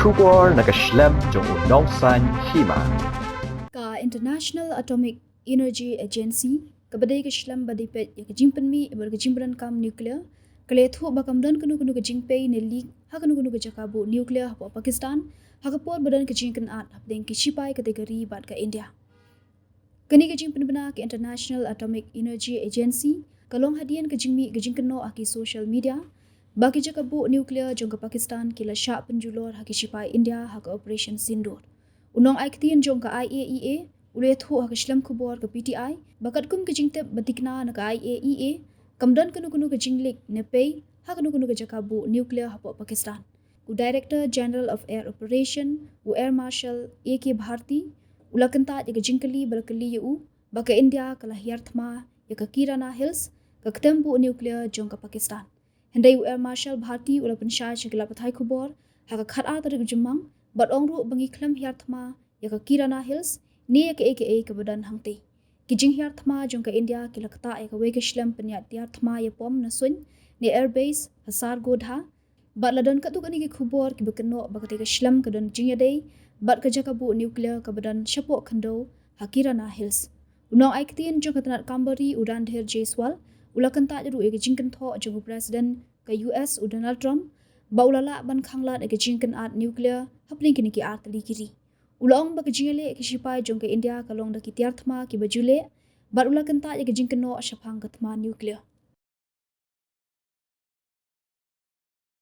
kubor nakaslem jong unong san Hima. Ka International Atomic Energy Agency kabadai ke Shlam badipet ya ke Jingpei ber ke Jimbran kam nuclear kale thu bakam dan kunu ke Jingpei ne leak ha kunu ke Jaka bu nuclear ha Pakistan ha ke pot badan ke Jingkan at den ke Shipai kategori bat ke India. Kani ke Pynbna ke International Atomic Energy Agency kalong hadian ke Jingmi ke Kynnoh aki social media bagi Jaka bu nuclear jong ke Pakistan kila syak penjulur ha ke Shipai India ha ke Operation Sindur. Unong aiktian jong ke Iaea uleh thu ha ke Shlam kubor ke PTI bakat kum ke Jingtep batikna na ke Iaea kamdan kenu ke Jinglik nepei ha kenu ke Jaka bu nuclear ha Pakistan. U Director General of Air Operation u Air Marshal AK Bharti ulakanta ya ke Jingkali berkeli u baka India kalah yarthma ya ke Kirana Hills ke ketembu nuclear jong ke Pakistan. Hendai u Air Marshal Bharti ula pensyai syakila pathai kubor ha ke khat atari ke Jemang bat ongru bangi klam yarthma ya ke Kirana Hills ni ya ke AKA ke badan hangti. Kijing yarthma jong ke India kila kata ya ke wege Shlam penyat yarthma ya pom nasun ni airbase hasar godha bat ladon katuk ani ke kubor ke bekeno bakati ke Shlam ke don jingyadei bat ke Jaka bu nuclear ke badan syapok kendo ha Kirana Hills. Unong aiktian jong ke tanat kambari udan dhir Jaiswal ula kenta jadu ke jingkan tho jong Presiden ke US u Donald Trump ba ulala ban khanglat ke jingkan at nuclear hapling kini ki at likiri. Ulong ba ke jingale ke Shipai jong ke India kalong da ki tiarthma ki bajule bat ula kenta ke jingkan no syapang ke thma nuclear.